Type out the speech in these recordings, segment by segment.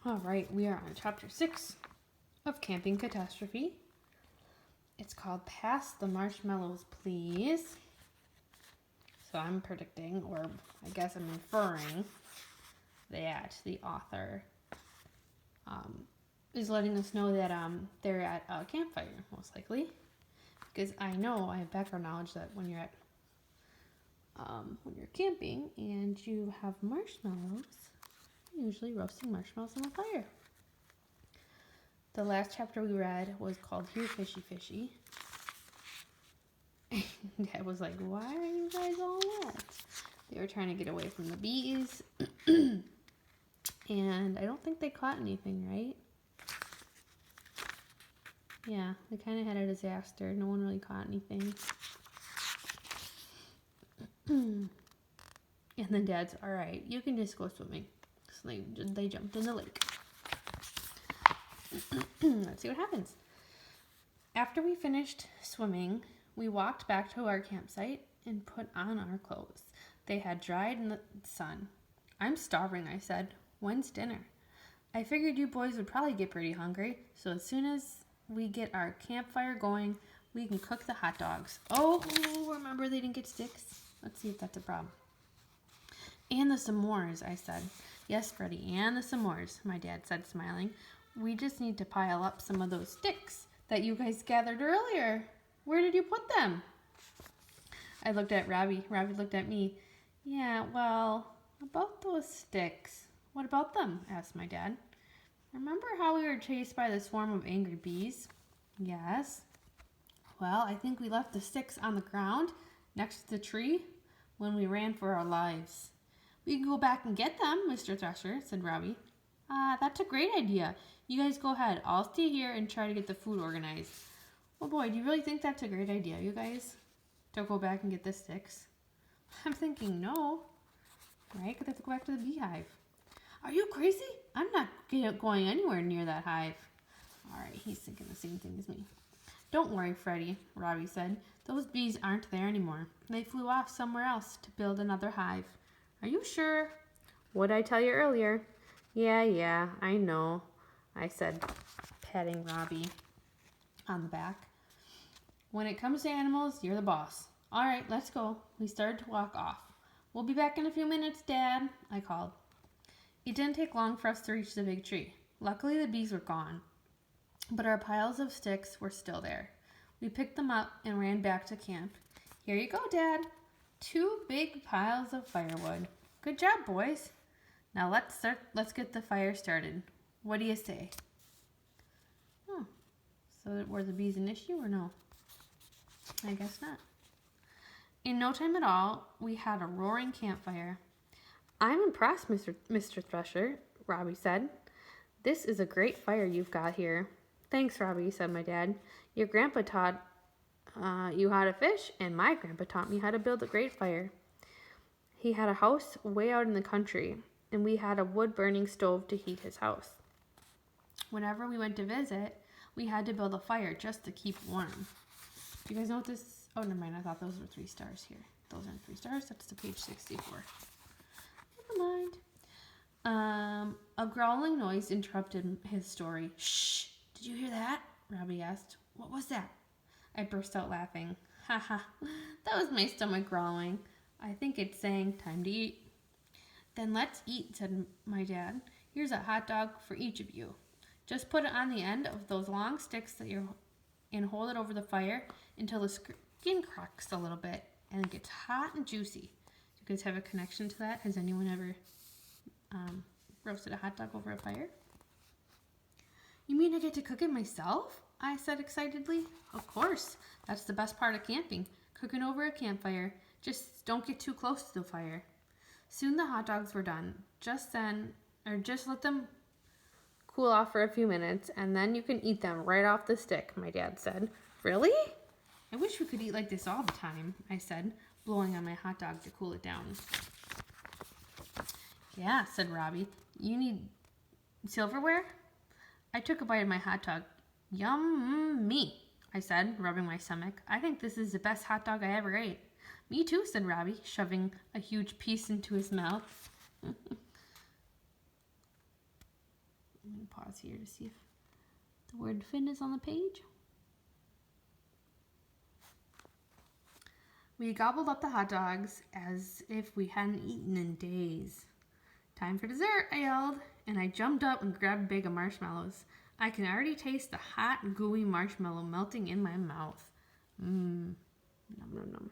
All right, we are on chapter 6 of Camping Catastrophe. It's called Pass the Marshmallows, Please. So I'm predicting, or I guess I'm inferring, that the author is letting us know that they're at a campfire, most likely. Because I know, I have background knowledge that when you're camping and you have marshmallows, you're usually roasting marshmallows on the fire. The last chapter we read was called Here Fishy Fishy. And Dad was like, why are you guys all wet? They were trying to get away from the bees. And I don't think they caught anything, right? Yeah, they kind of had a disaster. No one really caught anything. And then Dad's, all right, you can just go swimming. So they jumped in the lake. Let's see what happens. After we finished swimming, we walked back to our campsite and put on our clothes. They had dried in the sun. I'm starving, I said. When's dinner? I figured you boys would probably get pretty hungry, so as soon as we get our campfire going, we can cook the hot dogs. Oh, remember they didn't get sticks? Let's see if that's a problem. And the s'mores, I said. Yes, Freddy, and the s'mores, my dad said, smiling. We just need to pile up some of those sticks that you guys gathered earlier. Where did you put them? I looked at Robbie. Robbie looked at me. Yeah, well, about those sticks. What about them? Asked my dad. Remember how we were chased by the swarm of angry bees? Yes. Well, I think we left the sticks on the ground next to the tree when we ran for our lives. We can go back and get them, Mr. Thresher, said Robbie. That's a great idea. You guys go ahead. I'll stay here and try to get the food organized. Oh boy, do you really think that's a great idea, you guys? To go back and get the sticks? I'm thinking no. Right? Because they have to go back to the beehive. Are you crazy? I'm not going anywhere near that hive. All right, he's thinking the same thing as me. Don't worry, Freddy, Robbie said. Those bees aren't there anymore. They flew off somewhere else to build another hive. Are you sure? What'd I tell you earlier? Yeah, I know, I said, patting Robbie on the back. When it comes to animals, you're the boss. All right, let's go. We started to walk off. We'll be back in a few minutes, Dad, I called. It didn't take long for us to reach the big tree. Luckily, the bees were gone, but our piles of sticks were still there. We picked them up and ran back to camp. Here you go, Dad. 2 big piles of firewood. Good job, boys. Now let's get the fire started. What do you say? Oh, so were the bees an issue or no? I guess not. In no time at all, we had a roaring campfire. I'm impressed, Mr. Thresher, Robbie said. This is a great fire you've got here. Thanks, Robbie, said my dad. Your grandpa taught you how to fish, and my grandpa taught me how to build a great fire. He had a house way out in the country, and we had a wood-burning stove to heat his house. Whenever we went to visit, we had to build a fire just to keep warm. Do you guys know what this... Oh, never mind. I thought those were 3 stars here. Those aren't 3 stars. That's to page 64. Never mind. A growling noise interrupted his story. Shh! Did you hear that? Robbie asked. What was that? I burst out laughing. Ha ha. That was my stomach growling. I think it's saying time to eat. Then let's eat, said my dad. Here's a hot dog for each of you. Just put it on the end of those long sticks and hold it over the fire until the skin cracks a little bit and it gets hot and juicy. Do you guys have a connection to that? Has anyone ever roasted a hot dog over a fire? You mean I get to cook it myself? I said excitedly. Of course. That's the best part of camping. Cooking over a campfire. Just don't get too close to the fire. Soon the hot dogs were done. Just let them cool off for a few minutes, and then you can eat them right off the stick, my dad said. Really? I wish we could eat like this all the time, I said, blowing on my hot dog to cool it down. Yeah, said Robbie. You need silverware? I took a bite of my hot dog. Yummy, I said, rubbing my stomach. I think this is the best hot dog I ever ate. Me too, said Robbie, shoving a huge piece into his mouth. pause here to see if the word fin is on the page. We gobbled up the hot dogs as if we hadn't eaten in days. Time for dessert, I yelled, and I jumped up and grabbed a bag of marshmallows. I can already taste the hot, gooey marshmallow melting in my mouth. Mmm. Nom nom nom.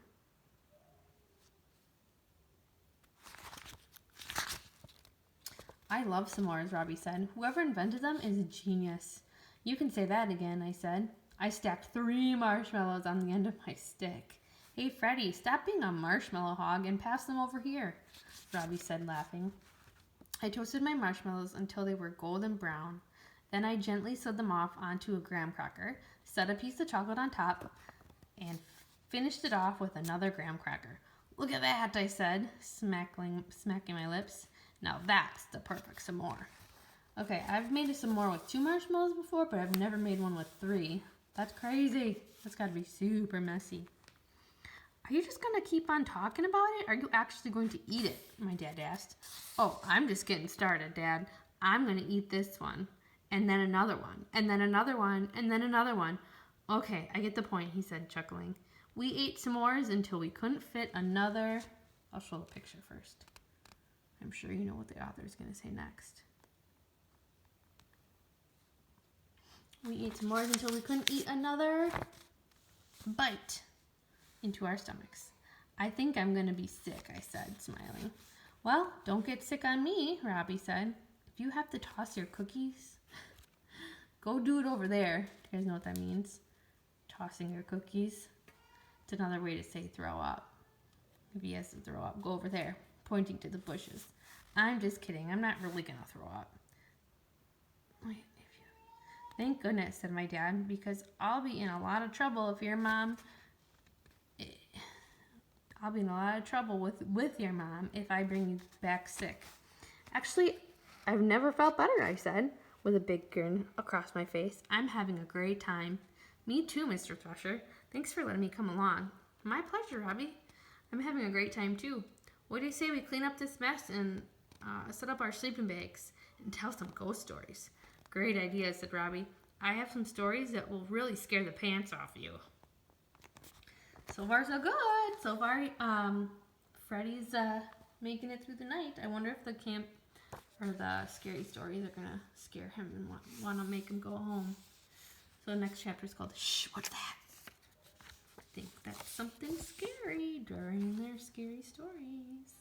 I love s'mores, Robbie said. Whoever invented them is a genius. You can say that again, I said. I stacked 3 marshmallows on the end of my stick. Hey, Freddy, stop being a marshmallow hog and pass them over here, Robbie said, laughing. I toasted my marshmallows until they were golden brown. Then I gently slid them off onto a graham cracker, set a piece of chocolate on top, and finished it off with another graham cracker. Look at that, I said, smacking my lips. Now that's the perfect s'more. Okay, I've made a s'more with 2 marshmallows before, but I've never made one with 3. That's crazy. That's got to be super messy. Are you just going to keep on talking about it? Are you actually going to eat it? My dad asked. Oh, I'm just getting started, Dad. I'm going to eat this one, and then another one, and then another one, and then another one. Okay, I get the point, he said, chuckling. We ate s'mores until we couldn't fit another. I'll show the picture first. I'm sure you know what the author is going to say next. We ate s'mores until we couldn't eat another bite into our stomachs. I think I'm going to be sick, I said, smiling. Well, don't get sick on me, Robbie said. If you have to toss your cookies, go do it over there. You guys know what that means? Tossing your cookies. It's another way to say throw up. If he has to throw up, go over there, pointing to the bushes. I'm just kidding. I'm not really going to throw up. Thank goodness, said my dad, because I'll be in a lot of trouble if your mom... I'll be in a lot of trouble with your mom if I bring you back sick. Actually, I've never felt better, I said, with a big grin across my face. I'm having a great time. Me too, Mr. Thresher. Thanks for letting me come along. My pleasure, Robbie. I'm having a great time too. What do you say we clean up this mess and set up our sleeping bags and tell some ghost stories? Great idea, said Robbie. I have some stories that will really scare the pants off you. So far, so good. So far, Freddy's making it through the night. I wonder if the camp or the scary stories are going to scare him and want to make him go home. So the next chapter is called, Shh, what's that? I think that's something scary during their scary stories.